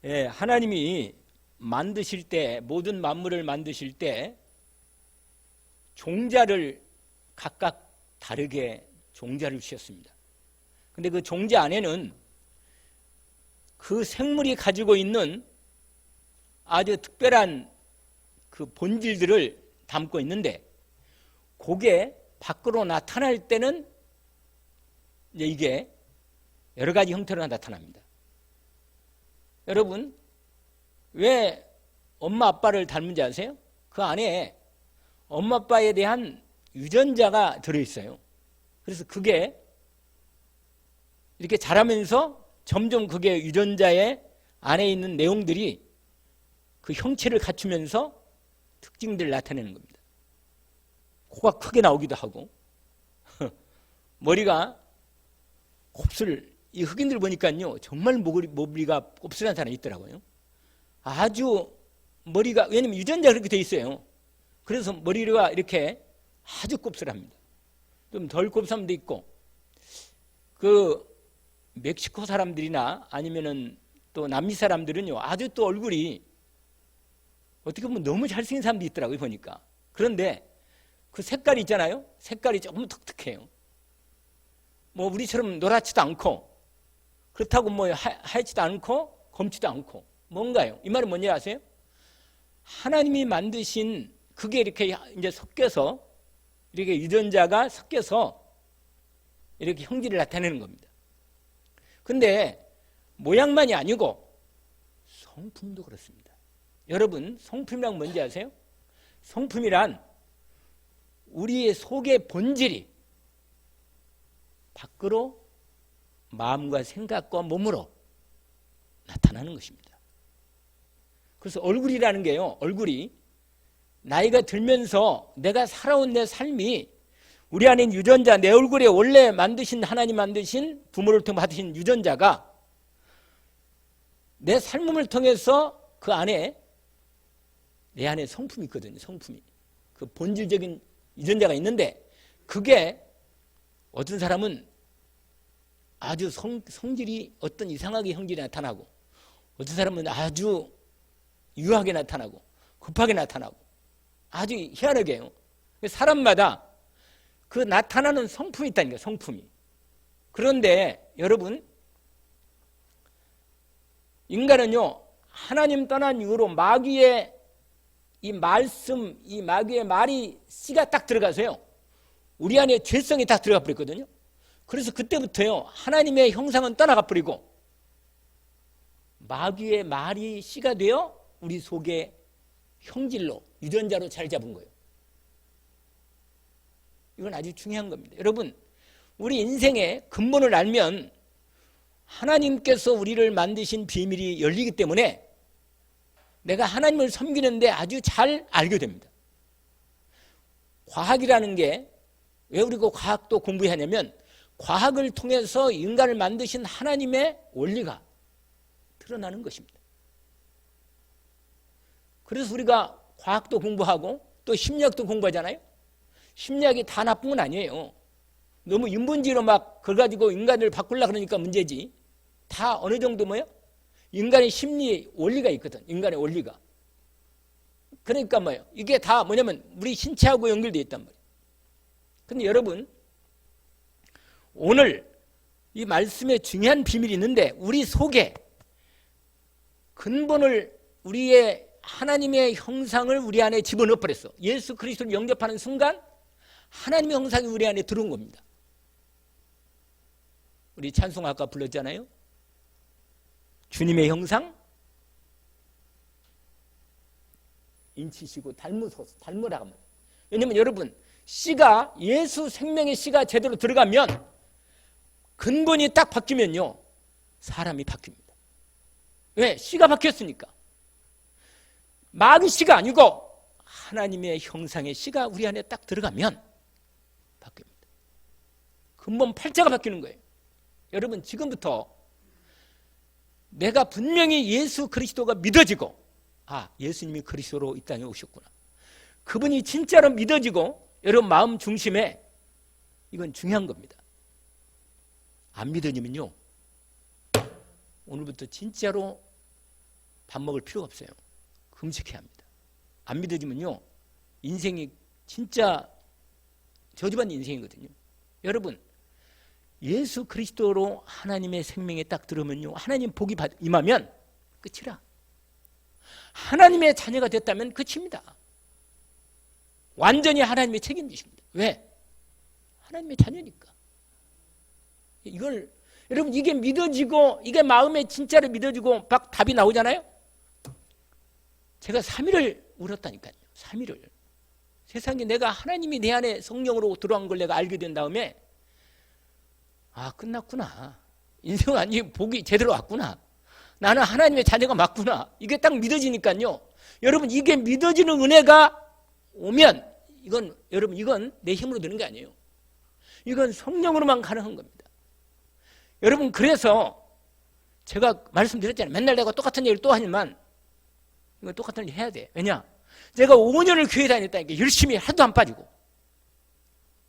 예, 하나님이 만드실 때, 모든 만물을 만드실 때 종자를 각각 다르게 종자를 주셨습니다. 근데 그 종자 안에는 그 생물이 가지고 있는 아주 특별한 그 본질들을 담고 있는데, 그게 밖으로 나타날 때는 이제 이게 여러 가지 형태로 나타납니다. 여러분, 왜 엄마 아빠를 닮은지 아세요? 그 안에 엄마 아빠에 대한 유전자가 들어있어요. 그래서 그게 이렇게 자라면서 점점 그게 유전자의 안에 있는 내용들이 그 형체를 갖추면서 특징들을 나타내는 겁니다. 코가 크게 나오기도 하고 머리가 이 흑인들 보니까요 정말 머리가 곱슬한 사람이 있더라고요. 아주 머리가, 왜냐면 유전자가 그렇게 돼 있어요. 그래서 머리가 이렇게 아주 곱슬합니다. 좀 덜 곱슬한 사람도 있고, 그 멕시코 사람들이나 아니면은 또 남미 사람들은요 아주 또 얼굴이 어떻게 보면 너무 잘생긴 사람도 있더라고요 보니까. 그런데 그 색깔이 있잖아요. 색깔이 조금 독특해요. 뭐 우리처럼 노랗지도 않고 그렇다고 뭐 하얗지도 않고 검지도 않고. 뭔가요? 이 말은 뭔지 아세요? 하나님이 만드신 그게 이렇게 이제 섞여서, 이렇게 유전자가 섞여서 이렇게 형질을 나타내는 겁니다. 근데 모양만이 아니고 성품도 그렇습니다. 여러분, 성품이란 뭔지 아세요? 성품이란 우리의 속의 본질이 밖으로 마음과 생각과 몸으로 나타나는 것입니다. 그래서 얼굴이라는 게요, 얼굴이 나이가 들면서 내가 살아온 내 삶이 우리 안에 있는 유전자, 내 얼굴에 원래 하나님 만드신 부모를 통해 받으신 유전자가 내 삶을 통해서 그 안에 내 안에 성품이 있거든요. 성품이. 그 본질적인 유전자가 있는데, 그게 어떤 사람은 아주 성질이 어떤 이상하게 형질이 나타나고, 어떤 사람은 아주 유하게 나타나고 급하게 나타나고 아주 희한하게 해요. 사람마다 그 나타나는 성품이 있다니까, 성품이. 그런데 여러분, 인간은요 하나님 떠난 이후로 마귀의 이 말씀, 이 마귀의 말이 씨가 딱 들어가서요 우리 안에 죄성이 딱 들어가 버렸거든요. 그래서 그때부터요 하나님의 형상은 떠나가 버리고 마귀의 말이 씨가 되어 우리 속에 형질로, 유전자로 자리 잡은 거예요. 이건 아주 중요한 겁니다. 여러분, 우리 인생의 근본을 알면 하나님께서 우리를 만드신 비밀이 열리기 때문에 내가 하나님을 섬기는데 아주 잘 알게 됩니다. 과학이라는 게 왜 우리가 과학도 공부해야 하냐면, 과학을 통해서 인간을 만드신 하나님의 원리가 드러나는 것입니다. 그래서 우리가 과학도 공부하고 또 심리학도 공부하잖아요. 심리학이 다 나쁜 건 아니에요. 너무 인본주의로 막 그걸 가지고 인간을 바꾸려고 그러니까 문제지. 다 어느 정도 뭐예요? 인간의 심리 원리가 있거든. 인간의 원리가. 그러니까 뭐예요? 이게 다 뭐냐면 우리 신체하고 연결되어 있단 말이에요. 근데 여러분, 오늘 이 말씀에 중요한 비밀이 있는데, 우리 속에 근본을, 우리의 하나님의 형상을 우리 안에 집어넣어 버렸어. 예수 그리스도를 영접하는 순간 하나님의 형상이 우리 안에 들어온 겁니다. 우리 찬송 아까 불렀잖아요. 주님의 형상 인치시고 닮으라고 합니다. 왜냐하면 여러분, 씨가, 예수 생명의 씨가 제대로 들어가면, 근본이 딱 바뀌면요 사람이 바뀝니다. 왜? 씨가 바뀌었으니까. 마귀 씨가 아니고 하나님의 형상의 씨가 우리 안에 딱 들어가면 바뀝니다. 근본 팔자가 바뀌는 거예요. 여러분, 지금부터 내가 분명히 예수 그리스도가 믿어지고, 아, 예수님이 그리스도로 이 땅에 오셨구나, 그분이 진짜로 믿어지고 여러분 마음 중심에, 이건 중요한 겁니다. 안 믿어지면요 오늘부터 진짜로 밥 먹을 필요가 없어요. 금식해야 합니다. 안 믿어지면요, 인생이 진짜 저주받는 인생이거든요. 여러분, 예수 그리스도로 하나님의 생명에 딱 들으면요, 하나님 복이 임하면 끝이라. 하나님의 자녀가 됐다면 끝입니다. 완전히 하나님의 책임지십니다. 왜? 하나님의 자녀니까. 이걸 여러분, 이게 믿어지고, 이게 마음에 진짜로 믿어지고 막 답이 나오잖아요. 제가 3일을 울었다니까요. 3일을. 세상에 내가 하나님이 내 안에 성령으로 들어간 걸 내가 알게 된 다음에, 아, 끝났구나. 인생은 아니, 복이 제대로 왔구나. 나는 하나님의 자녀가 맞구나. 이게 딱 믿어지니까요. 여러분, 이게 믿어지는 은혜가 오면, 이건, 여러분, 이건 내 힘으로 되는 게 아니에요. 이건 성령으로만 가능한 겁니다. 여러분, 그래서 제가 말씀드렸잖아요. 맨날 내가 똑같은 얘기를 또 하지만, 이건 똑같은 일 해야 돼. 왜냐? 제가 5년을 교회 다녔다니까 열심히 하도 안 빠지고.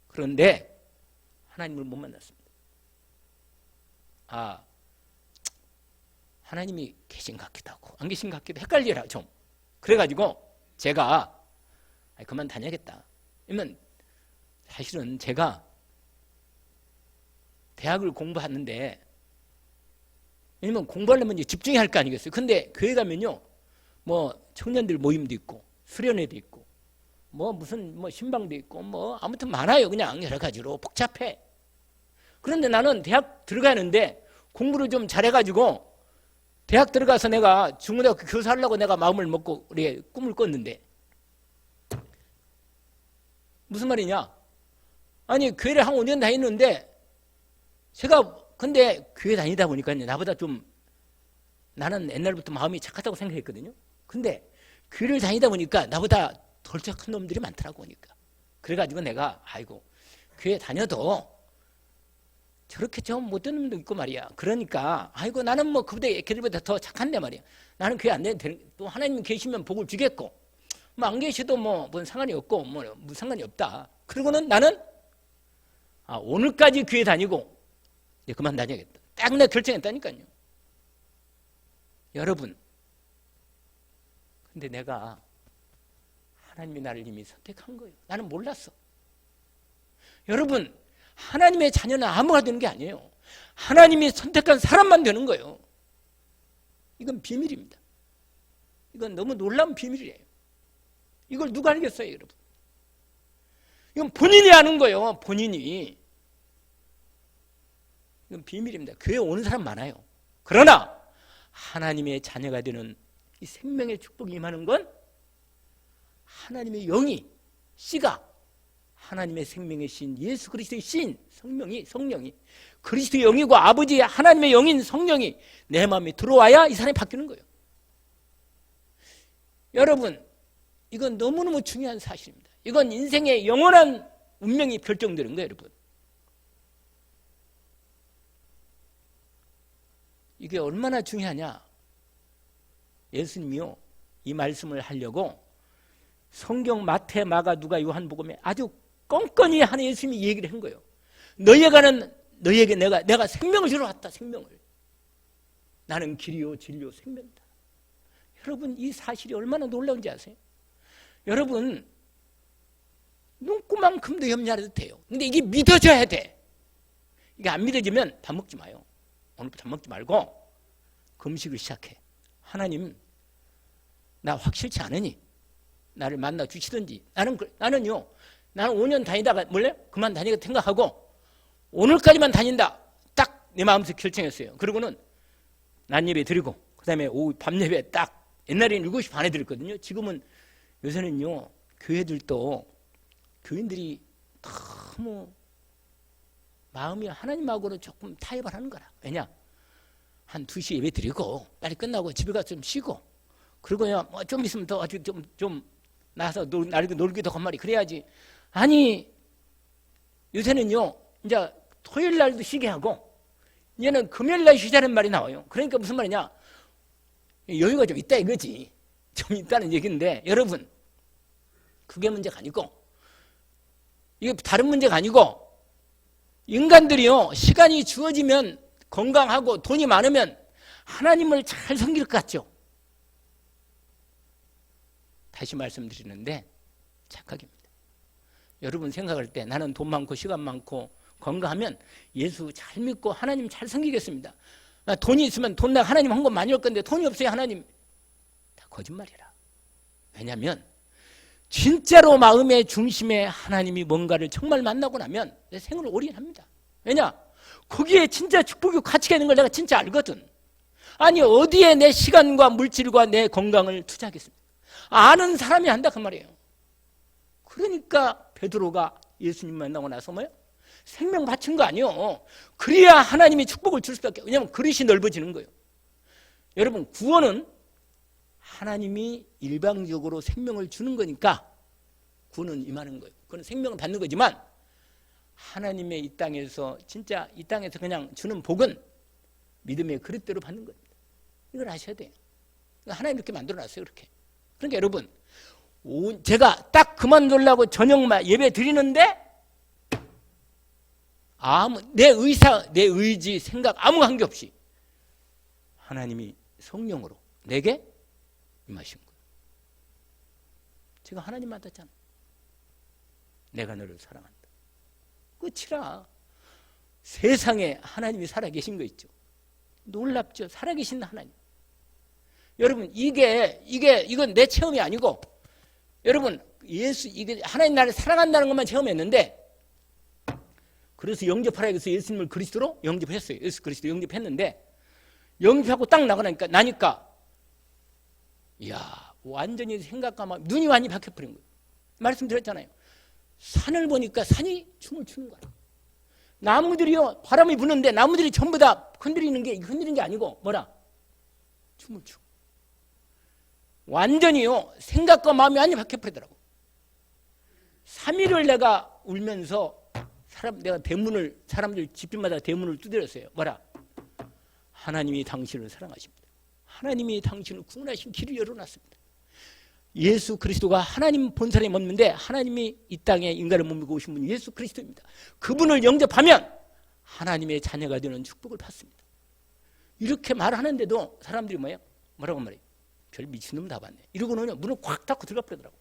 그런데 하나님을 못 만났습니다. 아, 하나님이 계신 것 같기도 하고 안 계신 것 같기도 헷갈리라 좀. 그래가지고 제가 그만 다녀야겠다. 왜냐면 사실은 제가 대학을 공부하는데, 왜냐면 공부하려면 이제 집중해야 할 거 아니겠어요. 근데 교회 가면요, 뭐 청년들 모임도 있고 수련회도 있고 뭐 무슨 뭐 신방도 있고 뭐 아무튼 많아요. 그냥 여러 가지로 복잡해. 그런데 나는 대학 들어가는데 공부를 좀 잘해가지고 대학 들어가서 내가 중고등학교 교사하려고 내가 마음을 먹고 우리 꿈을 꿨는데, 무슨 말이냐? 아니, 교회를 한 5년 다녔는데 제가 근데 교회 다니다 보니까 나보다 좀, 나는 옛날부터 마음이 착하다고 생각했거든요. 근데 교회를 다니다 보니까 나보다 덜 착한 놈들이 많더라고. 보니까 그래가지고 내가 아이고, 교회 다녀도 저렇게 좀 못된 놈도 있고 말이야. 그러니까 아이고, 나는 뭐 걔들보다 더 착한데 말이야. 나는 교회 안 다녀도 또 하나님 계시면 복을 주겠고, 뭐 안 계셔도 뭔 상관이 없고 뭐 상관이 없다. 그리고는 나는 오늘까지 교회 다니고 이제 그만 다녀야겠다. 딱 내가 결정했다니까요. 여러분, 근데 내가 하나님이 나를 이미 선택한 거예요. 나는 몰랐어. 여러분, 하나님의 자녀는 아무가 되는 게 아니에요. 하나님이 선택한 사람만 되는 거예요. 이건 비밀입니다. 이건 너무 놀라운 비밀이에요. 이걸 누가 알겠어요, 여러분? 이건 본인이 아는 거예요. 본인이. 이건 비밀입니다. 교회 오는 사람 많아요. 그러나 하나님의 자녀가 되는 이 생명의 축복이 임하는 건 하나님의 영이, 씨가, 하나님의 생명의 신 예수 그리스도의 신 성령이 그리스도의 영이고 아버지의 하나님의 영인 성령이 내 마음에 들어와야 이 사람이 바뀌는 거예요. 여러분, 이건 너무너무 중요한 사실입니다. 이건 인생의 영원한 운명이 결정되는 거예요, 여러분. 이게 얼마나 중요하냐? 예수님이요, 이 말씀을 하려고 성경 마태, 마가, 누가, 요한복음에 아주 껌껌이 하는 예수님이 얘기를 한 거예요. 너에게 내가 생명을 주러 왔다. 생명을. 나는 길이요 진리요 생명이다. 여러분, 이 사실이 얼마나 놀라운지 아세요? 여러분, 눈구만큼도 염려 안 해도 돼요. 근데 이게 믿어져야 돼. 이게 안 믿어지면 밥 먹지 마요. 오늘부터 밥 먹지 말고 금식을 시작해. 하나님, 나 확실치 않으니 나를 만나 주시든지. 나는요, 나는 5년 다니다가 몰래 그만 다니겠다 생각하고 오늘까지만 다닌다. 딱 내 마음속에 결정했어요. 그리고는 낮 예배 드리고 그 다음에 오후 밤 예배 딱, 옛날에는 7시 반에 드렸거든요. 지금은 요새는요, 교인들이 너무 마음이 하나님하고는 조금 타협을 하는 거라. 왜냐? 한 2시 예배 드리고 빨리 끝나고 집에 가서 좀 쉬고, 그리고요, 뭐 좀 있으면 더 아주 좀 나가서 놀기도 한 말이 그래야지. 아니, 요새는요, 이제 토요일 날도 쉬게 하고 이제는 금요일 날 쉬자는 말이 나와요. 그러니까 무슨 말이냐? 여유가 좀 있다 이거지. 좀 있다는 얘기인데, 여러분, 그게 문제가 아니고, 이게 다른 문제가 아니고, 인간들이요, 시간이 주어지면 건강하고 돈이 많으면 하나님을 잘 섬길 것 같죠. 다시 말씀드리는데 착각입니다. 여러분 생각할 때 나는 돈 많고 시간 많고 건강하면 예수 잘 믿고 하나님 잘 섬기겠습니다. 나 돈이 있으면 돈 나 하나님 한 건 많이 올 건데 돈이 없어요 하나님. 다 거짓말이라. 왜냐하면 진짜로 마음의 중심에 하나님이 뭔가를 정말 만나고 나면 내 생을 올인합니다. 왜냐? 거기에 진짜 축복이 가치가 있는 걸 내가 진짜 알거든. 아니 어디에 내 시간과 물질과 내 건강을 투자하겠습니까? 아는 사람이 한다 그 말이에요. 그러니까 베드로가 예수님 만나고 나서 뭐예요? 생명 바친 거 아니에요. 그래야 하나님이 축복을 줄 수밖에 없어요. 왜냐하면 그릇이 넓어지는 거예요. 여러분 구원은 하나님이 일방적으로 생명을 주는 거니까 구원은 임하는 거예요. 그건 생명을 받는 거지만 하나님의 이 땅에서 진짜 이 땅에서 그냥 주는 복은 믿음의 그릇대로 받는 겁니다. 이걸 아셔야 돼요. 하나님 이렇게 만들어놨어요. 그렇게. 그러니까 여러분 제가 딱 그만두려고 저녁만 예배 드리는데 아무 내 의지, 생각 아무 관계없이 하나님이 성령으로 내게 임하신 거예요. 제가 하나님 만났잖아. 내가 너를 사랑한다. 끝이라. 세상에 하나님이 살아계신 거 있죠. 놀랍죠. 살아계신 하나님. 여러분 이건 내 체험이 아니고 여러분 이게 하나님 나를 사랑한다는 것만 체험했는데 그래서 영접하라 해서 예수님을 그리스도로 영접했어요. 예수 그리스도 영접했는데 영접하고 딱 나니까 이야 완전히 생각과 마음 눈이 완전히 바뀌어버린 거예요. 말씀드렸잖아요. 산을 보니까 산이 춤을 추는 거야. 나무들이요 바람이 부는데 나무들이 전부 다 흔들리는 게 아니고 뭐라? 춤을 추고 완전히요 생각과 마음이 완전히 바뀌어버리더라고. 3일을 내가 울면서 내가 대문을 사람들 집집마다 대문을 두드렸어요. 뭐라? 하나님이 당신을 사랑하십니다. 하나님이 당신을 구원하신 길을 열어놨습니다. 예수 그리스도가 하나님 본사에 멈는데 하나님이 이 땅에 인간을 몸이고 오신 분이 예수 그리스도입니다. 그분을 영접하면 하나님의 자녀가 되는 축복을 받습니다. 이렇게 말하는데도 사람들이 뭐라고 말해요? 별 미친놈 다 봤네. 이러고는 문을 꽉 닫고 들어가 버리더라고.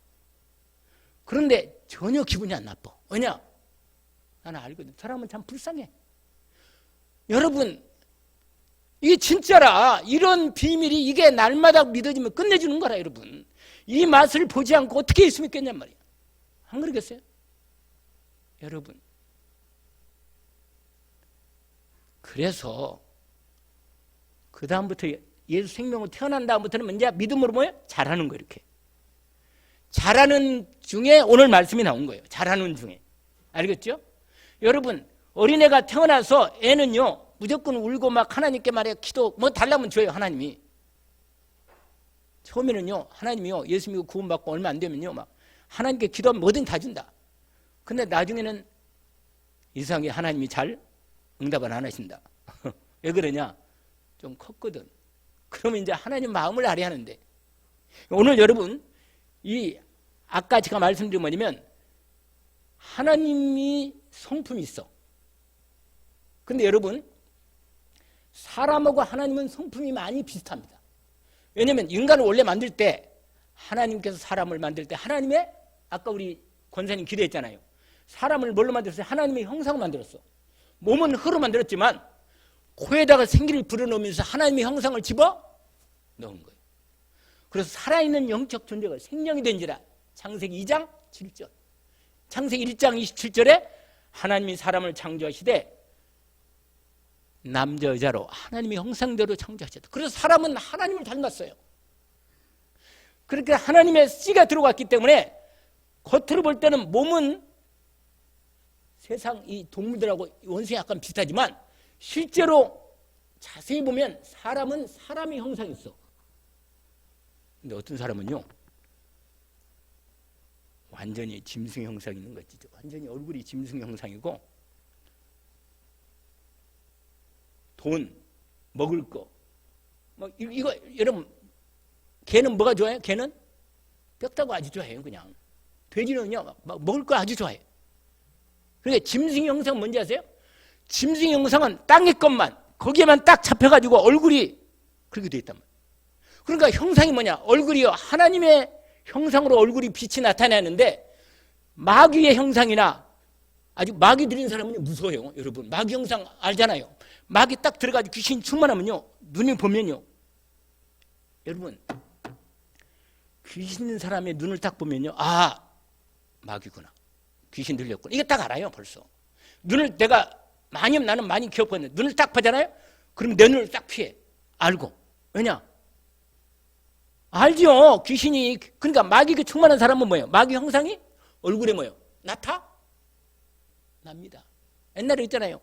그런데 전혀 기분이 안 나빠. 왜냐? 나는 알거든. 사람은 참 불쌍해. 여러분 이게 진짜라. 이런 비밀이 이게 날마다 믿어지면 끝내주는 거라. 여러분 이 맛을 보지 않고 어떻게 예수 믿겠냔 말이야. 안 그러겠어요? 여러분 그래서 그 다음부터 예수 생명으로 태어난 다음부터는 이제 믿음으로 뭐예요? 잘하는 거예요. 이렇게 잘하는 중에 오늘 말씀이 나온 거예요. 잘하는 중에. 알겠죠? 여러분 어린애가 태어나서 애는요 무조건 울고 막 하나님께 말해요. 기도 뭐 달라면 줘요. 하나님이. 처음에는요 하나님이요 예수 믿고 구원받고 얼마 안 되면요 막 하나님께 기도하면 뭐든 다 준다. 근데 나중에는 이상하게 하나님이 잘 응답을 안 하신다. 왜 그러냐? 좀 컸거든. 그러면 이제 하나님 마음을 알아야 하는데 오늘 여러분 이 아까 제가 말씀드린 뭐냐면 하나님이 성품이 있어. 근데 여러분 사람하고 하나님은 성품이 많이 비슷합니다. 왜냐하면 인간을 원래 만들 때 하나님께서 사람을 만들 때 하나님의 아까 우리 권사님 기도했잖아요. 사람을 뭘로 만들었어요? 하나님의 형상으로 만들었어. 몸은 흙으로 만들었지만 코에다가 생기를 불어넣으면서 하나님의 형상을 집어 넣은 거예요. 그래서 살아있는 영적 존재가 생명이 된지라 창세기 2장 7절 창세기 1장 27절에 하나님이 사람을 창조하시되 남자 여자로 하나님의 형상대로 창조하셨다. 그래서 사람은 하나님을 닮았어요. 그렇게 하나님의 씨가 들어갔기 때문에 겉으로 볼 때는 몸은 세상 이 동물들하고 원숭이 약간 비슷하지만 실제로 자세히 보면 사람은 사람의 형상이 있어. 근데 어떤 사람은요 완전히 짐승 형상이 있는 거 있죠. 완전히 얼굴이 짐승 형상이고 돈, 먹을 거, 이거 여러분 개는 뭐가 좋아해요? 개는 뼈다고 아주 좋아해요. 그냥 돼지는요 막 먹을 거 아주 좋아해요. 그러니까 짐승 형상 뭔지 아세요? 짐승 형상은 땅의 것만 거기에만 딱 잡혀가지고 얼굴이 그렇게 돼 있단 말이에요. 그러니까 형상이 뭐냐? 얼굴이요 하나님의 형상으로 얼굴이 빛이 나타나는데 마귀의 형상이나 아주 마귀 들인 사람은 무서워요. 여러분 마귀 형상 알잖아요. 마귀 딱 들어가지고 귀신 충만하면요 눈을 보면요 여러분 귀신 있는 사람의 눈을 딱 보면요 아 마귀구나 귀신 들렸구나 이게 딱 알아요. 벌써 눈을 내가 나는 많이 기억하거든요. 눈을 딱 보잖아요. 그러면 내 눈을 딱 피해. 알고. 왜냐? 알죠. 귀신이 그러니까 마귀가 충만한 사람은 뭐예요? 마귀 형상이 얼굴에 뭐예요? 납니다. 옛날에 있잖아요.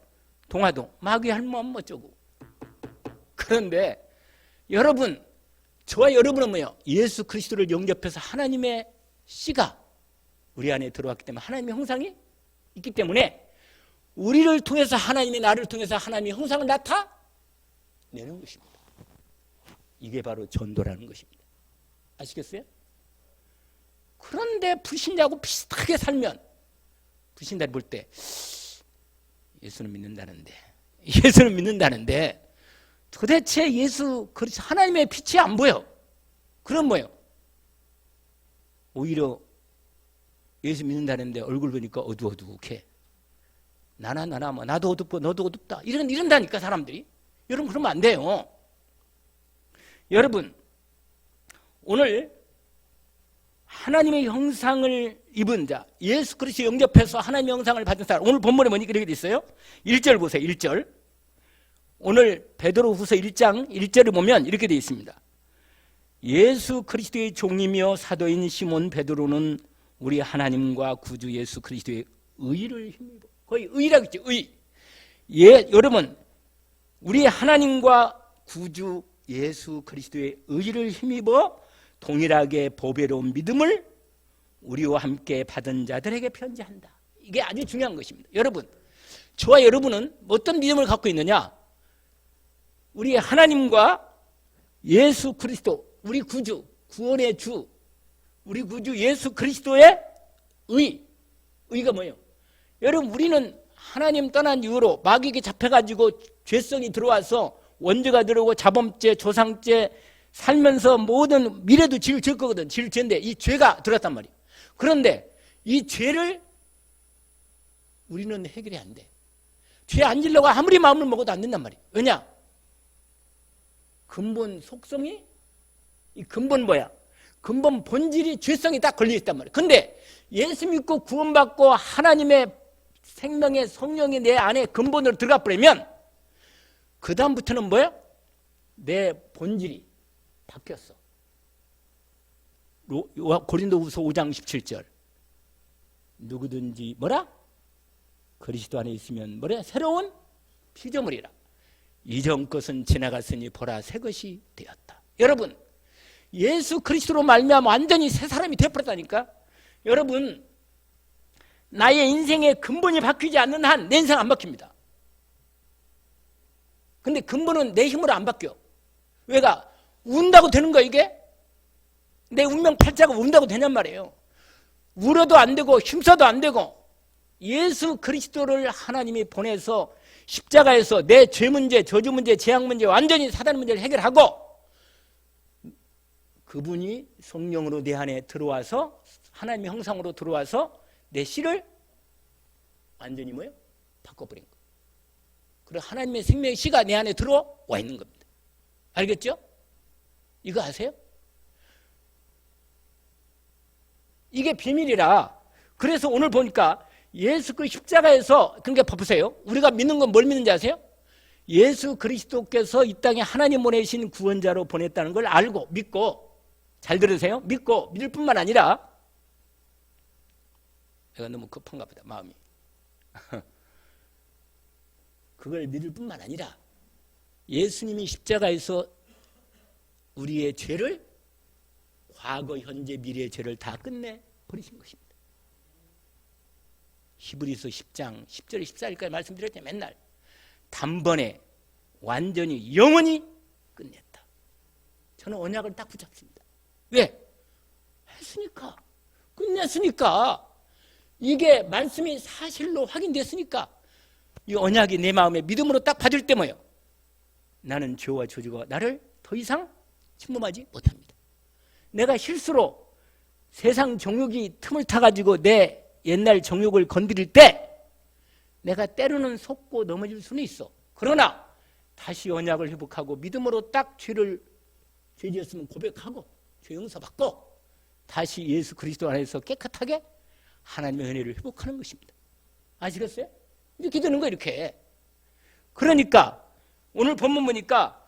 동화도 마귀 할멈 어쩌고. 그런데 여러분 저와 여러분은 뭐예요? 예수 그리스도를 영접해서 하나님의 씨가 우리 안에 들어왔기 때문에 하나님의 형상이 있기 때문에 우리를 통해서 하나님이 나를 통해서 하나님의 형상을 나타내는 것입니다. 이게 바로 전도라는 것입니다. 아시겠어요? 그런데 불신자하고 비슷하게 살면 불신자를 볼 때 예수는 믿는다는데 도대체 예수 그리스도 하나님의 빛이 안 보여. 그럼 뭐예요? 오히려 예수 믿는다는데 얼굴 보니까 어두워두게 나나 뭐 나도 어둡고 너도 어둡다 이런다니까 사람들이. 여러분 그러면 안 돼요. 여러분 오늘 하나님의 형상을 입은 자 예수 그리스도 영접해서 하나님의 형상을 받은 사람 오늘 본문에 뭐니 그렇게 돼 있어요? 1절 보세요. 1절 오늘 베드로후서 1장 1절을 보면 이렇게 돼 있습니다. 예수 그리스도의 종이며 사도인 시몬 베드로는 우리 하나님과 구주 예수 그리스도의 의를 힘입어 거의 의라고 했죠. 여러분 우리 하나님과 구주 예수 그리스도의 의를 힘입어 동일하게 보배로운 믿음을 우리와 함께 받은 자들에게 편지한다. 이게 아주 중요한 것입니다. 여러분 저와 여러분은 어떤 믿음을 갖고 있느냐? 우리 하나님과 예수 그리스도 우리 구주 구원의 주 우리 구주 예수 그리스도의 의가 뭐예요? 여러분 우리는 하나님 떠난 이후로 마귀에게 잡혀가지고 죄성이 들어와서 원죄가 들어오고 자범죄 조상죄 살면서 모든 미래도 지을 질 거거든. 지을 죄인데 이 죄가 들어왔단 말이에요. 그런데 이 죄를 우리는 해결이 안 돼. 죄 안 지려고 아무리 마음을 먹어도 안 된단 말이에요. 왜냐? 근본 속성이 이 근본 뭐야? 근본 본질이 죄성이 딱 걸려있단 말이에요. 근데 예수 믿고 구원받고 하나님의 생명의 성령이 내 안에 근본으로 들어가 버리면 그 다음부터는 뭐야? 내 본질이 바뀌었어. 고린도후서 5장 17절 누구든지 뭐라? 그리스도 안에 있으면 뭐래? 새로운 피조물이라. 이전 것은 지나갔으니 보라 새 것이 되었다. 여러분 예수 그리스도로 말미암아 완전히 새 사람이 되어버렸다니까. 여러분 나의 인생의 근본이 바뀌지 않는 한 내 인생 안 바뀝니다. 근데 근본은 내 힘으로 안 바뀌어. 왜가? 운다고 되는 거야 이게? 내 운명 팔자가 운다고 되냔 말이에요. 울어도 안 되고 힘써도 안 되고 예수 그리스도를 하나님이 보내서 십자가에서 내 죄 문제, 저주 문제, 재앙 문제, 완전히 사단 문제를 해결하고 그분이 성령으로 내 안에 들어와서 하나님의 형상으로 들어와서 내 씨를 완전히 뭐예요? 바꿔버린 거예요. 그리고 하나님의 생명의 씨가 내 안에 들어와 있는 겁니다. 알겠죠? 이거 아세요? 이게 비밀이라. 그래서 오늘 보니까 예수 그 십자가에서 그러니까 보세요. 우리가 믿는 건 뭘 믿는지 아세요? 예수 그리스도께서 이 땅에 하나님 보내신 구원자로 보냈다는 걸 알고 믿고 잘 들으세요. 믿고 믿을 뿐만 아니라 내가 너무 급한가 보다 마음이 그걸 믿을 뿐만 아니라 예수님이 십자가에서 우리의 죄를 과거, 현재, 미래의 죄를 다 끝내 버리신 것입니다. 히브리서 10장 10절 14절까지 말씀드렸죠. 맨날 단번에 완전히 영원히 끝냈다. 저는 언약을 딱 붙잡습니다. 왜? 했으니까. 끝냈으니까. 이게 말씀이 사실로 확인됐으니까 이 언약이 내 마음에 믿음으로 딱 받을 때 뭐예요? 나는 죄와 저주가 나를 더 이상 침범하지 못합니다. 내가 실수로 세상 정욕이 틈을 타가지고 내 옛날 정욕을 건드릴 때 내가 때로는 속고 넘어질 수는 있어. 그러나 다시 언약을 회복하고 믿음으로 딱 죄 지었으면 고백하고 죄 용서받고 다시 예수 그리스도 안에서 깨끗하게 하나님의 은혜를 회복하는 것입니다. 아시겠어요? 이렇게 되는 거예요. 이렇게. 그러니까 오늘 본문 보니까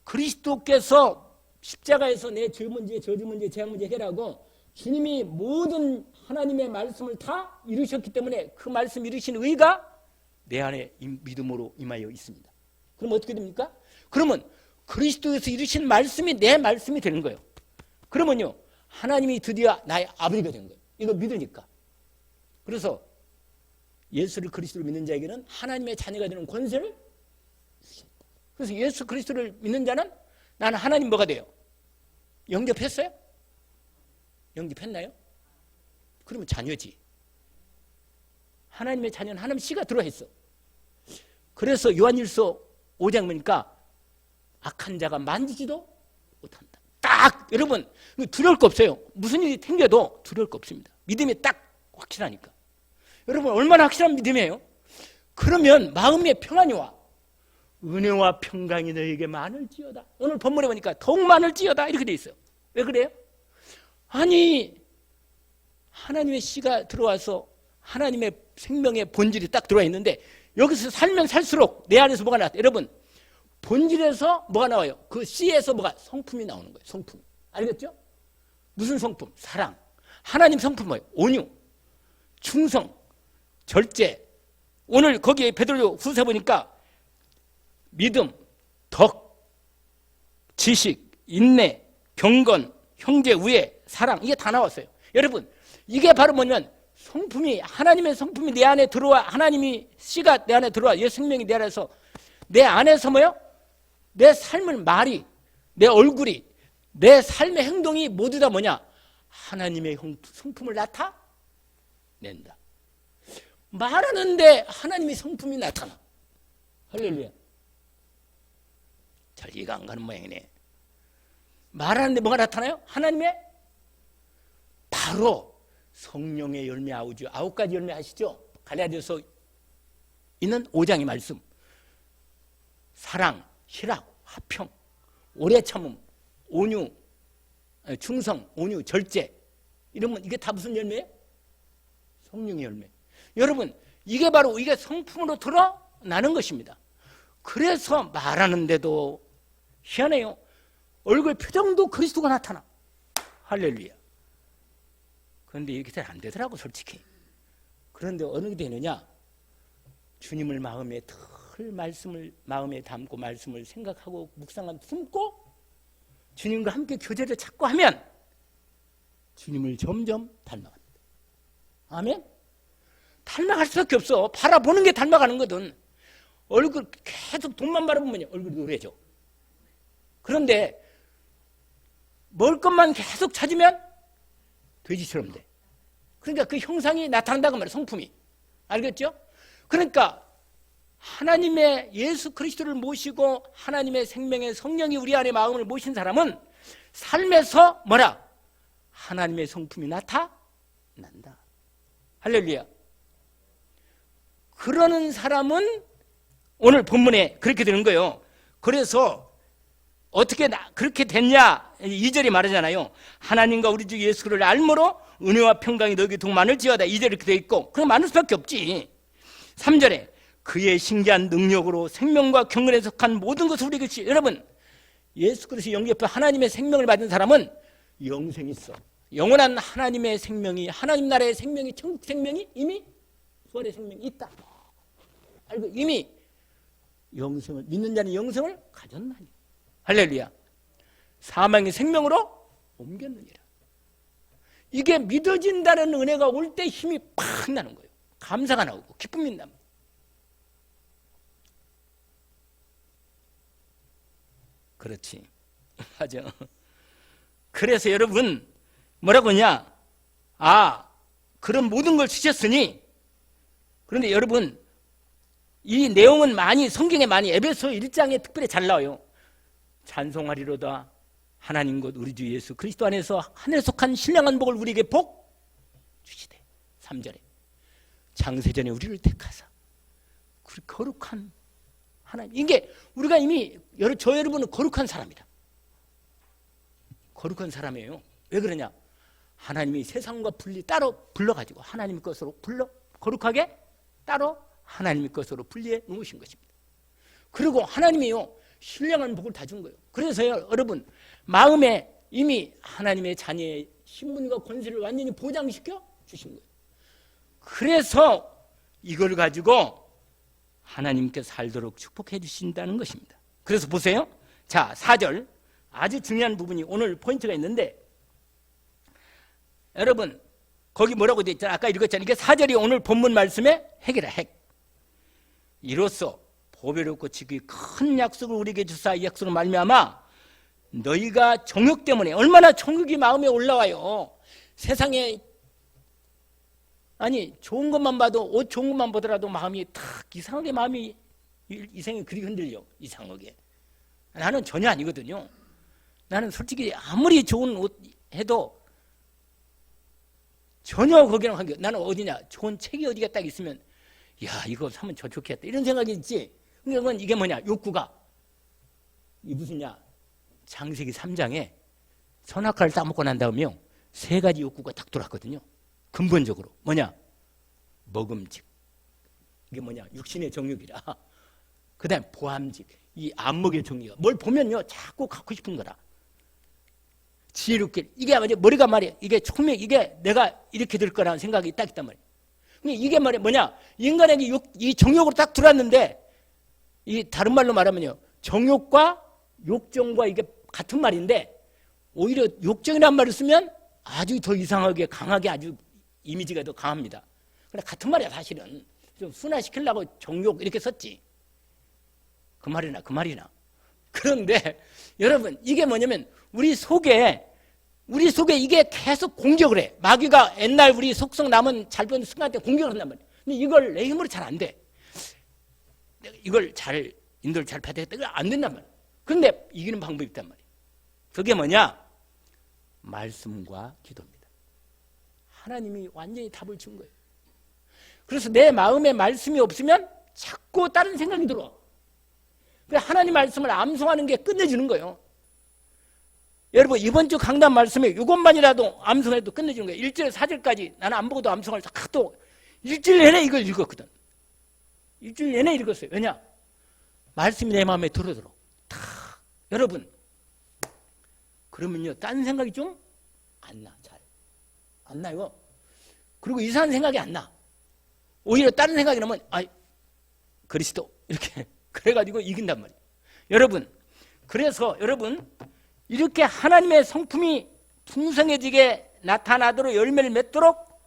그리스도께서 십자가에서 내 죄 문제, 저주 문제, 재앙 문제 해결하고 주님이 모든 하나님의 말씀을 다 이루셨기 때문에 그 말씀 이루신 의가 내 안에 믿음으로 임하여 있습니다. 그럼 어떻게 됩니까? 그러면 그리스도에서 이루신 말씀이 내 말씀이 되는 거예요. 그러면요, 하나님이 드디어 나의 아버지가 된 거예요. 이거 믿으니까. 그래서 예수를 그리스도를 믿는 자에게는 하나님의 자녀가 되는 권세를 주셨다. 그래서 예수 그리스도를 믿는 자는 나는 하나님 뭐가 돼요? 영접했어요? 영접했나요? 그러면 자녀지. 하나님의 자녀는 하나님 씨가 들어와 있어. 그래서 요한일서 5장 보니까 악한 자가 만지지도 못한다. 딱 여러분 두려울 거 없어요. 무슨 일이 생겨도 두려울 거 없습니다. 믿음이 딱 확실하니까. 여러분 얼마나 확실한 믿음이에요? 그러면 마음의 평안이 와. 은혜와 평강이 너에게 많을지어다. 오늘 본문에 보니까 더욱 많을지어다 이렇게 돼 있어요. 왜 그래요? 아니 하나님의 씨가 들어와서 하나님의 생명의 본질이 딱 들어와 있는데 여기서 살면 살수록 내 안에서 뭐가 나왔다. 여러분 본질에서 뭐가 나와요? 그 씨에서 뭐가 성품이 나오는 거예요. 성품. 알겠죠? 무슨 성품? 사랑. 하나님 성품 뭐예요? 온유, 충성, 절제. 오늘 거기에 베드로 후서 보니까 믿음, 덕, 지식, 인내, 경건, 형제, 우애, 사랑 이게 다 나왔어요. 여러분 이게 바로 뭐냐면 성품이 하나님의 성품이 내 안에 들어와 하나님이 씨가 내 안에 들어와 예 생명이 내 안에서 내 안에서 뭐요? 내 삶을 말이 내 얼굴이 내 삶의 행동이 모두 다 뭐냐? 하나님의 성품을 나타낸다. 말하는데 하나님의 성품이 나타나. 할렐루야. 잘 이해가 안 가는 모양이네. 말하는데 뭐가 나타나요? 하나님의 바로 성령의 열매 아홉 가지 열매 아시죠? 갈라디아서 있는 5장의 말씀. 사랑, 희락, 화평, 오래 참음, 온유, 충성, 온유, 절제. 이러면 이게 다 무슨 열매예요? 성령의 열매. 여러분 이게 바로 이게 성품으로 드러나는 것입니다. 그래서 말하는데도 희한해요. 얼굴 표정도 그리스도가 나타나. 할렐루야. 그런데 이렇게 잘 안 되더라고 솔직히. 그런데 어느 게 되느냐? 주님을 마음에 말씀을 마음에 담고 말씀을 생각하고 묵상하고 품고 주님과 함께 교제를 찾고 하면 주님을 점점 닮아갑니다. 아멘? 닮아갈 수밖에 없어. 바라보는 게 닮아가는 거든. 얼굴 계속 돈만 바라보면 얼굴이 노래져. 그런데 먹을 것만 계속 찾으면 돼지처럼 돼. 그러니까 그 형상이 나타난다고 말이야. 성품이. 알겠죠? 그러니까 하나님의 예수 그리스도를 모시고 하나님의 생명의 성령이 우리 안에 마음을 모신 사람은 삶에서 뭐라? 하나님의 성품이 나타난다. 할렐루야. 그러는 사람은 오늘 본문에 그렇게 되는 거예요. 그래서 어떻게 그렇게 됐냐? 2절이 말하잖아요. 하나님과 우리 주 예수 그리스도를 알므로 은혜와 평강이 너에게 더욱 많을지어다. 2절에 이렇게 돼 있고 그럼 많을 수밖에 없지. 3절에 그의 신기한 능력으로 생명과 경건에 속한 모든 것을 우리에게 주시. 여러분 예수 그리스도 영접해 하나님의 생명을 받은 사람은 영생이 있어. 영원한 하나님의 생명이 하나님 나라의 생명이 천국 생명이 이미 부활의 생명이 있다. 알고 이미 영생을 믿는 자는 영생을 가졌나니. 할렐루야. 사망의 생명으로 옮겼느니라. 이게 믿어진다는 은혜가 올 때 힘이 팍 나는 거예요. 감사가 나오고 기쁨이 납니다. 그렇지. 맞아. 그래서 여러분 뭐라고 하냐? 그런 모든 걸 주셨으니. 그런데 여러분 이 내용은 많이 성경에 많이 에베소 1장에 특별히 잘 나와요. 찬송하리로다 하나님 곧 우리 주 예수 그리스도 안에서 하늘에 속한 신령한 복을 우리에게 복 주시되 3절에 창세전에 우리를 택하사 그 거룩한 하나님, 이게 우리가 이미 저 여러분은 거룩한 사람이다. 거룩한 사람이에요. 왜 그러냐? 하나님이 세상과 분리 따로 불러가지고 하나님 것으로 거룩하게 따로 하나님 것으로 분리해 놓으신 것입니다. 그리고 하나님이요 신령한 복을 다 준 거예요. 그래서요 여러분 마음에 이미 하나님의 자녀의 신분과 권세를 완전히 보장시켜 주신 거예요. 그래서 이걸 가지고 하나님께 살도록 축복해 주신다는 것입니다. 그래서 보세요. 자, 4절 아주 중요한 부분이 오늘 포인트가 있는데 여러분 거기 뭐라고 되어 있잖아요. 아까 읽었잖아요. 이게 4절이 오늘 본문 말씀의 핵이라 핵. 이로써 보배롭고 지극히 큰 약속을 우리에게 주사 이 약속을 말미암아 너희가 정욕 때문에 얼마나 정욕이 마음에 올라와요. 세상에 아니 좋은 것만 봐도 옷 좋은 것만 보더라도 마음이 탁 이상하게 마음이 이상하게 그리 흔들려. 이상하게. 나는 전혀 아니거든요. 나는 솔직히 아무리 좋은 옷 해도 전혀 거기랑 관계. 나는 어디냐 좋은 책이 어디가 딱 있으면 야 이거 사면 저 좋겠다 이런 생각이 있지. 그러면 이게 뭐냐 욕구가 이 무슨냐 창세기 3장에 선악과를 따먹고 난 다음에요 3가지 욕구가 딱 돌았거든요. 근본적으로 뭐냐 먹음직 이게 뭐냐 육신의 정욕이라 그 다음에 보암직 이 안목의 정욕 뭘 보면요 자꾸 갖고 싶은 거라. 지혜롭게 이게 머리가 말이야 이게 초면 이게 내가 이렇게 될 거라는 생각이 딱 있단 말이야. 이게 말이야 뭐냐 인간에게 이 정욕으로 딱 들어왔는데 이 다른 말로 말하면요 정욕과 욕정과 이게 같은 말인데 오히려 욕정이라는 말을 쓰면 아주 더 이상하게 강하게 아주 이미지가 더 강합니다. 근데 같은 말이야 사실은. 좀 순화시키려고 정욕 이렇게 썼지. 그 말이나. 그런데 여러분 이게 뭐냐면 우리 속에 이게 계속 공격을 해. 마귀가 옛날 우리 속성 남은 잘 보는 순간 때 공격을 한단 말이야. 근데 이걸 내 힘으로 잘 안 돼. 이걸 잘 인도를 잘 받아야겠다. 이거 안 된단 말이야. 그런데 이기는 방법이 있단 말이야. 그게 뭐냐? 말씀과 기도입니다. 하나님이 완전히 답을 준 거예요. 그래서 내 마음에 말씀이 없으면 자꾸 다른 생각이 들어. 그래서 하나님 말씀을 암송하는 게 끝내주는 거예요. 여러분 이번 주 강단 말씀에 이것만이라도 암송해도 끝내주는 거예요. 1절 4절까지 나는 안 보고도 암송을 또 일주일 내내 이걸 읽었거든. 일주일 내내 읽었어요. 왜냐? 말씀이 내 마음에 들어. 여러분 그러면요 딴 생각이 좀 안 나. 잘 안 나요. 그리고 이상한 생각이 안 나. 오히려 다른 생각이 나면 그리스도 이렇게 그래가지고 이긴단 말이에요. 여러분 그래서 여러분 이렇게 하나님의 성품이 풍성해지게 나타나도록 열매를 맺도록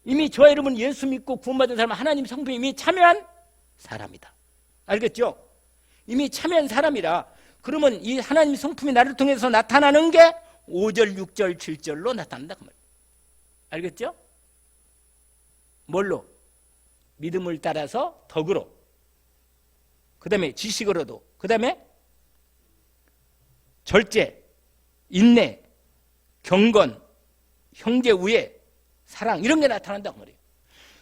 이미 저와 여러분 예수 믿고 구원받은 사람은 하나님 성품이 이미 참여한 사람이다. 알겠죠? 이미 참여한 사람이라. 그러면 이 하나님 성품이 나를 통해서 나타나는 게 5절, 6절, 7절로 나타난다 그 말이에요. 알겠죠? 뭘로? 믿음을 따라서 덕으로, 그 다음에 지식으로도, 그 다음에 절제, 인내, 경건, 형제 우애, 사랑 이런 게 나타난다고 말이에요.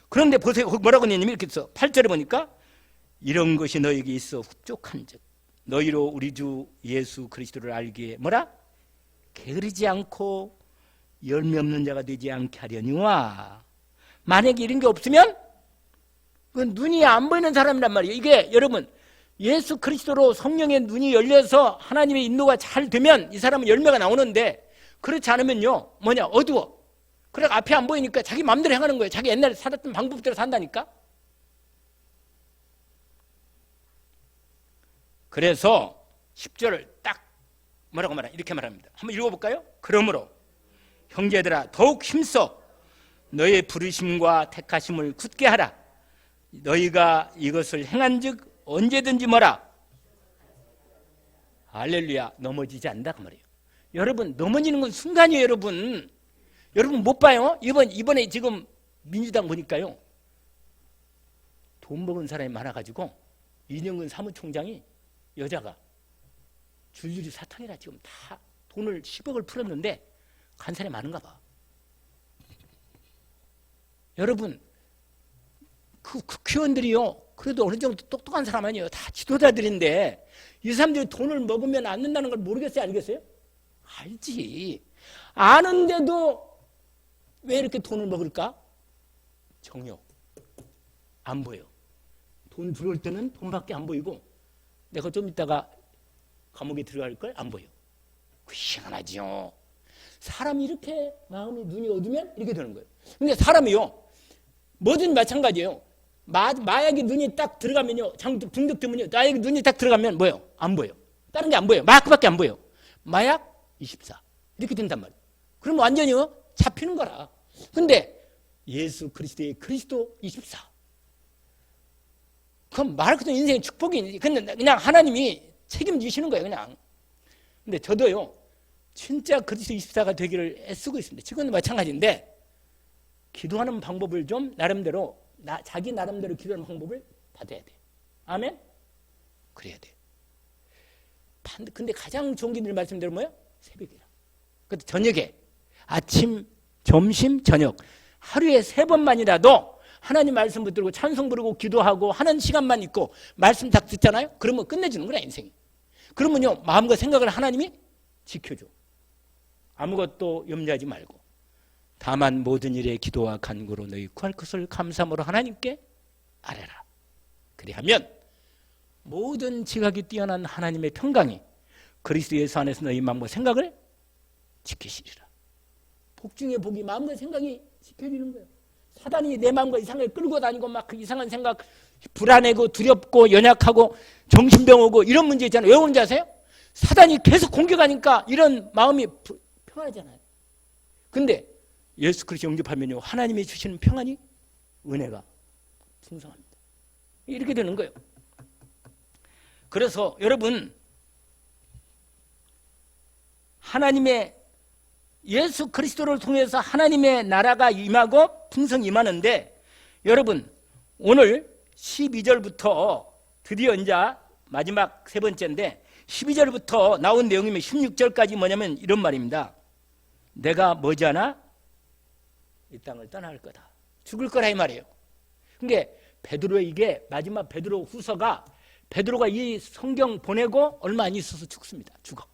그런데 보세요. 거기 뭐라고 했냐면 이렇게 써. 8절에 보니까 이런 것이 너에게 있어 흡족한 즉 너희로 우리 주 예수 그리스도를 알기에 뭐라? 게으르지 않고 열매 없는 자가 되지 않게 하려니와. 만약에 이런 게 없으면 그건 눈이 안 보이는 사람이란 말이에요. 이게 여러분 예수 그리스도로 성령의 눈이 열려서 하나님의 인도가 잘 되면 이 사람은 열매가 나오는데 그렇지 않으면요 뭐냐 어두워. 그래 앞에 안 보이니까 자기 마음대로 행하는 거예요. 자기 옛날에 살았던 방법대로 산다니까. 그래서 10절을 딱 뭐라고 말하 이렇게 말합니다. 한번 읽어볼까요? 그러므로 형제들아 더욱 힘써 너의 부르심과 택하심을 굳게 하라. 너희가 이것을 행한즉 언제든지 뭐라? 할렐루야. 넘어지지 않는다 그 말이에요. 여러분 넘어지는 건 순간이에요. 여러분 못 봐요? 이번에 지금 민주당 보니까요 돈 먹은 사람이 많아가지고 이정근 사무총장이 여자가 줄줄이 사탕이라 지금 다 돈을 10억을 풀었는데 간 사람이 많은가 봐. 여러분, 그 국회의원들이요, 그래도 어느 정도 똑똑한 사람 아니에요. 다 지도자들인데 이 사람들이 돈을 먹으면 안 된다는 걸 모르겠어요? 알겠어요? 알지. 아는데도 왜 이렇게 돈을 먹을까? 정욕. 안 보여. 돈 들어올 때는 돈밖에 안 보이고 내가 좀 이따가 감옥에 들어갈 걸 안 보여. 그 희한하지요. 사람이 이렇게 마음이 눈이 어두면 이렇게 되는 거예요. 근데 사람이요, 뭐든 마찬가지예요. 마약이 눈이 딱 들어가면요, 중독되면요, 마약이 눈이 딱 들어가면 뭐예요? 안 보여. 다른 게 안 보여. 마약밖에 안 보여. 마약 24 이렇게 된단 말이에요. 그럼 완전히요 잡히는 거라. 근데 예수 그리스도의 그리스도 24. 그럼 말 그대로 인생의 축복이, 그냥 하나님이 책임지시는 거예요, 그냥. 근데 저도요, 진짜 그리스도 24가 되기를 애쓰고 있습니다. 지금도 마찬가지인데, 기도하는 방법을 좀 나름대로, 자기 나름대로 기도하는 방법을 받아야 돼. 아멘? 그래야 돼. 근데 가장 좋은 기도를 말씀드리면 뭐예요? 새벽이라. 그때 저녁에, 아침, 점심, 저녁, 하루에 3번만이라도 하나님 말씀 붙들고 찬송 부르고 기도하고 하는 시간만 있고 말씀 딱 듣잖아요? 그러면 끝내주는 거야, 인생이. 그러면요, 마음과 생각을 하나님이 지켜줘. 아무것도 염려하지 말고 다만 모든 일에 기도와 간구로 너희 구할 것을 감사함으로 하나님께 아뢰라. 그리하면 모든 지각이 뛰어난 하나님의 평강이 그리스도 예수 안에서 너희 마음과 생각을 지키시리라. 복 중에 복이 마음과 생각이 지켜지는 거예요. 사단이 내 마음과 이상하게 끌고 다니고 막 그 이상한 생각, 불안하고 두렵고 연약하고 정신병 오고 이런 문제 있잖아요. 왜 오는지 아세요? 사단이 계속 공격하니까 이런 마음이 평안하잖아요. 근데 예수 그리스도 영접하면요, 하나님이 주시는 평안이, 은혜가 풍성합니다. 이렇게 되는 거예요. 그래서 여러분, 하나님의 예수 그리스도를 통해서 하나님의 나라가 임하고 풍성히 임하는데, 여러분 오늘 12절부터 드디어 이제 마지막 세 번째인데 12절부터 나온 내용이면 16절까지 뭐냐면 이런 말입니다. 내가 머지않아 이 땅을 떠날 거다. 죽을 거라 이 말이에요. 그러니까 베드로의 이게 마지막 베드로 후서가, 베드로가 이 성경 보내고 얼마 안 있어서 죽습니다. 죽어.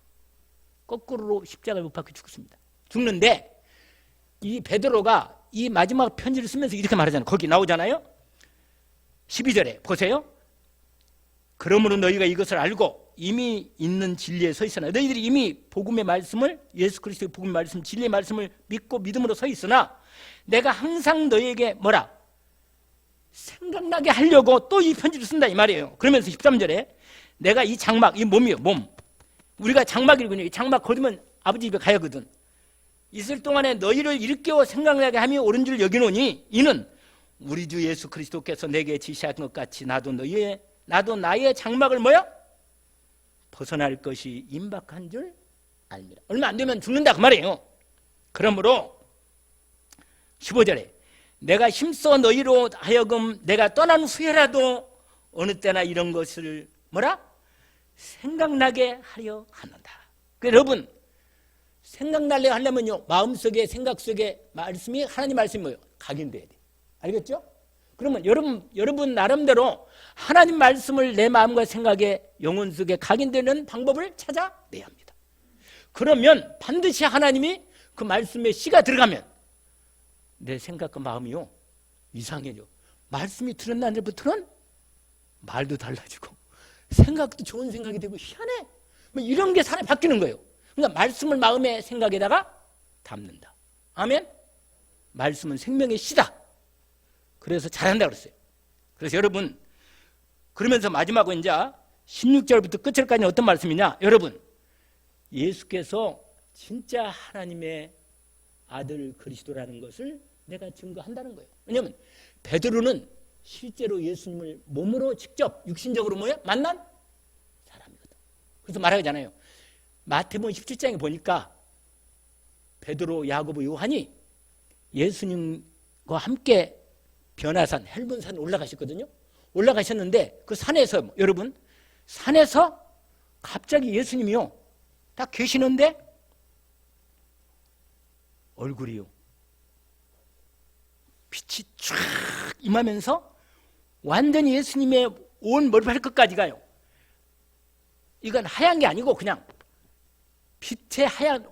거꾸로 십자가에 못 박혀 죽습니다. 죽는데 이 베드로가 이 마지막 편지를 쓰면서 이렇게 말하잖아요. 거기 나오잖아요. 12절에 보세요. 그러므로 너희가 이것을 알고 이미 있는 진리에 서 있으나, 너희들이 이미 복음의 말씀을, 예수 그리스도의 복음의 말씀, 진리의 말씀을 믿고 믿음으로 서 있으나 내가 항상 너희에게 뭐라? 생각나게 하려고 또 이 편지를 쓴다 이 말이에요. 그러면서 13절에 내가 이 장막, 이 몸이요, 몸. 우리가 장막이군요. 이 장막 거두면 아버지 집에 가야 하거든. 있을 동안에 너희를 일깨워 생각나게 하며 옳은 줄 여기노니 이는 우리 주 예수 그리스도께서 내게 지시한 것 같이 나도 나의 장막을 뭐야? 벗어날 것이 임박한 줄 알미라. 얼마 안 되면 죽는다 그 말이에요. 그러므로 15절에 내가 힘써 너희로 하여금 내가 떠난 후에라도 어느 때나 이런 것을 뭐라? 생각나게 하려 하는다. 여러분, 생각나게 하려면요, 마음속에, 생각 속에 말씀이, 하나님 말씀이 뭐예요? 각인돼야 돼. 알겠죠? 그러면 여러분 나름대로 하나님 말씀을 내 마음과 생각에, 영혼 속에 각인되는 방법을 찾아내야 합니다. 그러면 반드시 하나님이 그 말씀에 씨가 들어가면 내 생각과 마음이요, 이상해져. 말씀이 들은 날부터는 말도 달라지고 생각도 좋은 생각이 되고 희한해. 뭐 이런 게 사람이 바뀌는 거예요. 그러니까 말씀을 마음의 생각에다가 담는다. 아멘? 말씀은 생명의 씨다. 그래서 잘한다고 그랬어요. 그래서 여러분, 그러면서 마지막으로 이제 16절부터 끝절까지 어떤 말씀이냐? 여러분, 예수께서 진짜 하나님의 아들 그리스도라는 것을 내가 증거한다는 거예요. 왜냐하면 베드로는 실제로 예수님을 몸으로 직접 육신적으로 뭐야? 만난 사람이거든. 그래서 말하잖아요. 마태복음 17장에 보니까 베드로, 야고보, 요한이 예수님과 함께 변화산, 헬본산 올라가셨거든요. 올라가셨는데 그 산에서, 여러분, 산에서 갑자기 예수님이요 딱 계시는데 얼굴이요. 빛이 쫙 임하면서 완전히 예수님의 온 머리발끝까지 가요. 이건 하얀 게 아니고 그냥 빛의 하얀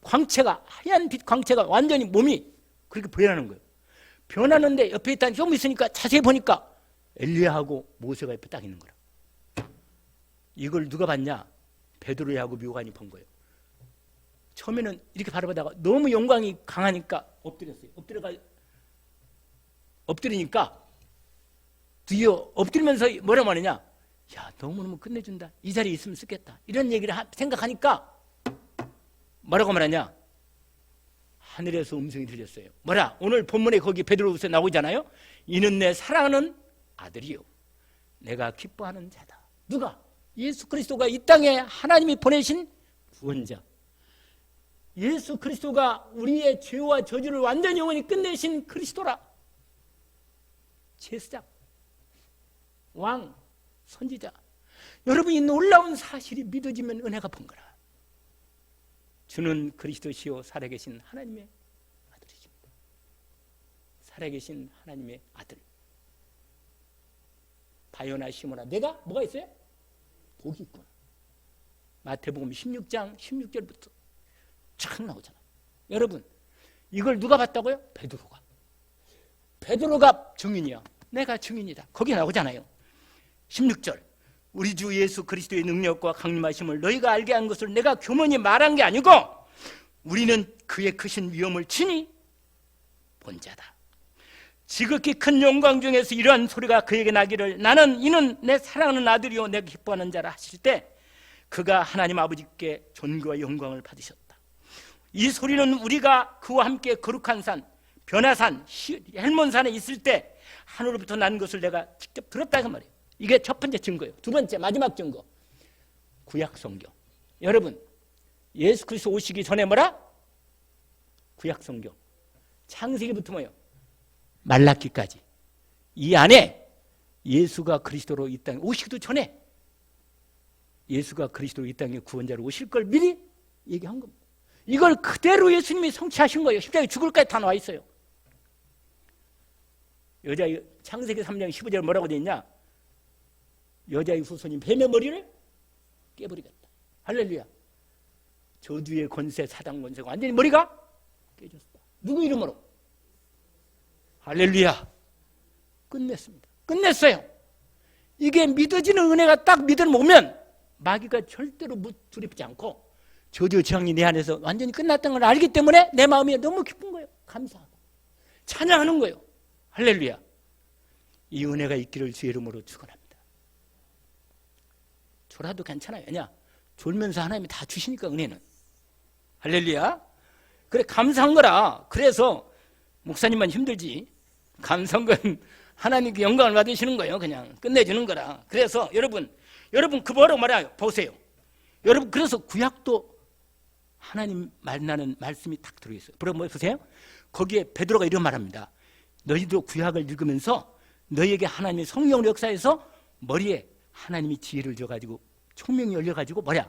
광채가, 하얀 빛 광채가 완전히 몸이 그렇게 변하는 거예요. 변하는데 옆에 있다는 좀 있으니까 자세히 보니까 엘리야하고 모세가 옆에 딱 있는 거라. 이걸 누가 봤냐? 베드로하고 요한이 본 거예요. 처음에는 이렇게 바라보다가 너무 영광이 강하니까 엎드렸어요. 엎드리니까 드디어 엎드리면서 뭐라 말하냐? 야, 너무너무 끝내준다. 이 자리에 있으면 쓰겠다. 이런 얘기를 생각하니까 뭐라고 말하냐? 하늘에서 음성이 들렸어요. 뭐라? 오늘 본문에 거기 베드로후서 나오잖아요. 이는 내 사랑하는 아들이요, 내가 기뻐하는 자다. 누가? 예수 그리스도가 이 땅에 하나님이 보내신 구원자. 예수 그리스도가 우리의 죄와 저주를 완전히 영원히 끝내신 그리스도라. 제사장, 왕, 선지자. 여러분, 이 놀라운 사실이 믿어지면 은혜가 본 거라. 주는 그리스도시요 살아계신 하나님의 아들이십니다. 살아계신 하나님의 아들. 바요나 시모나, 내가 뭐가 있어요? 복이 있구나. 마태복음 16장 16절부터 쫙 나오잖아. 여러분, 이걸 누가 봤다고요? 베드로가 증인이야. 내가 증인이다. 거기 나오잖아요. 16절, 우리 주 예수 그리스도의 능력과 강림하심을 너희가 알게 한 것을 내가 교만히 말한 게 아니고 우리는 그의 크신 위엄을 친히 본 자다. 지극히 큰 영광 중에서 이러한 소리가 그에게 나기를, 나는 이는 내 사랑하는 아들이요 내가 기뻐하는 자라 하실 때 그가 하나님 아버지께 존귀와 영광을 받으셨다. 이 소리는 우리가 그와 함께 거룩한 산, 변화산, 헬몬산에 있을 때 하늘로부터 난 것을 내가 직접 들었다 그 말이에요. 이게 첫 번째 증거예요. 두 번째, 마지막 증거, 구약 성경. 여러분, 예수 그리스도 오시기 전에 뭐라? 구약 성경. 창세기부터 뭐예요? 말라기까지. 이 안에 예수가 그리스도로 이 땅에 오시기도 전에 예수가 그리스도로 이 땅에 구원자로 오실 걸 미리 얘기한 겁니다. 이걸 그대로 예수님이 성취하신 거예요. 십자가에 죽을까지 다 나와 있어요. 여자의 창세기 3장 15절 뭐라고 되어 있냐? 여자의 후손이 뱀의 머리를 깨버리겠다. 할렐루야. 저주의 권세, 사단 권세가 완전히 머리가 깨졌다. 누구 이름으로? 할렐루야. 끝냈습니다. 끝냈어요. 이게 믿어지는 은혜가 딱 믿음 오면 마귀가 절대로 두렵지 않고 저주 재앙이 내 안에서 완전히 끝났다는 걸 알기 때문에 내 마음이 너무 기쁜 거예요. 감사하고 찬양하는 거예요. 할렐루야. 이 은혜가 있기를 주의 이름으로 축원합니다. 졸아도 괜찮아요. 왜냐? 졸면서 하나님이 다 주시니까 은혜는. 할렐루야. 그래, 감사한 거라. 그래서 목사님만 힘들지. 감사한 건 하나님께 영광을 받으시는 거예요. 그냥 끝내주는 거라. 그래서 여러분 그 뭐라고 말해요? 보세요. 여러분, 그래서 구약도 하나님 만나는 말씀이 딱 들어있어요. 보세요. 거기에 베드로가 이런 말합니다. 너희도 구약을 읽으면서 너희에게 하나님의 성령의 역사에서 머리에 하나님이 지혜를 줘가지고 총명이 열려가지고 뭐야?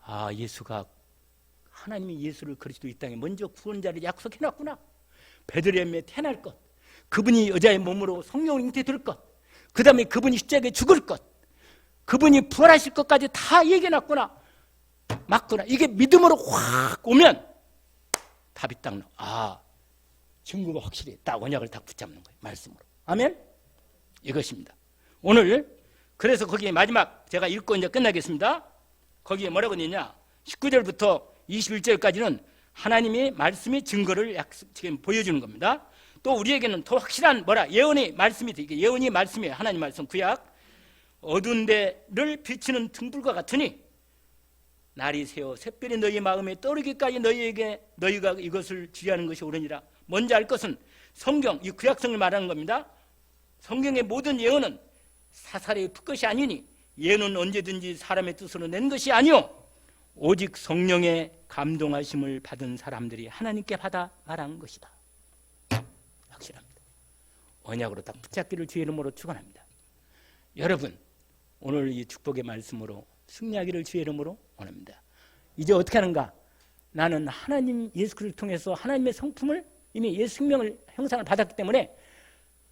아, 예수가, 하나님이 예수를 그리스도 이 땅에 먼저 구원자를 약속해놨구나. 베들레헴에 태어날 것, 그분이 여자의 몸으로 성령을 잉태될 것, 그 다음에 그분이 십자가에 죽을 것, 그분이 부활하실 것까지 다 얘기해놨구나. 맞구나. 이게 믿음으로 확 오면 답이 딱 나와. 아, 증거가 확실히 딱 언약을 딱 붙잡는 거예요. 말씀으로. 아멘? 이것입니다. 오늘 그래서 거기에 마지막 제가 읽고 이제 끝나겠습니다. 거기에 뭐라고 되냐? 19절부터 21절까지는 하나님의 말씀이 증거를 지금 보여주는 겁니다. 또 우리에게는 더 확실한 예언의 말씀이 돼. 이게 예언의 말씀이에요. 하나님 말씀 구약. 어두운 데를 비치는 등불과 같으니 날이 새어 샛별이 너희 마음에 떠오르기까지 너희가 이것을 주의하는 것이 옳으니라. 먼저 알 것은 성경, 이 구약성을 말하는 겁니다. 성경의 모든 예언은 사사로이 풀 것이 아니니 예언은 언제든지 사람의 뜻으로 낸 것이 아니오 오직 성령의 감동하심을 받은 사람들이 하나님께 받아 말한 것이다. 확실합니다. 언약으로 딱 붙잡기를 주의 이름으로 축원합니다. 여러분, 오늘 이 축복의 말씀으로 승리하기를 주의 이름으로 원합니다. 이제 어떻게 하는가? 나는 하나님 예수 그리스도를 통해서 하나님의 성품을 이미 예수 생명을 형상을 받았기 때문에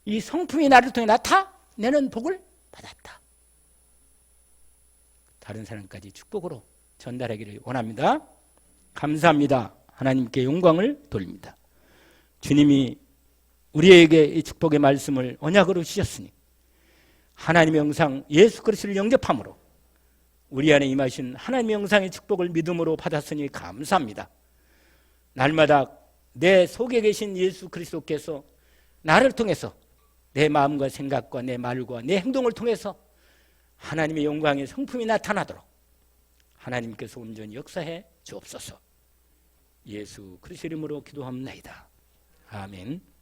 이 성품이 나를 통해 나타내는 복을 받았다. 다른 사람까지 축복으로 전달하기를 원합니다. 감사합니다. 하나님께 영광을 돌립니다. 주님이 우리에게 이 축복의 말씀을 언약으로 주셨으니 하나님의 영상 예수 그리스도를 영접함으로 우리 안에 임하신 하나님의 영상의 축복을 믿음으로 받았으니 감사합니다. 날마다 내 속에 계신 예수 그리스도께서 나를 통해서 내 마음과 생각과 내 말과 내 행동을 통해서 하나님의 영광의 성품이 나타나도록 하나님께서 온전히 역사해 주옵소서. 예수 그리스도 이름으로 기도합니다. 아멘.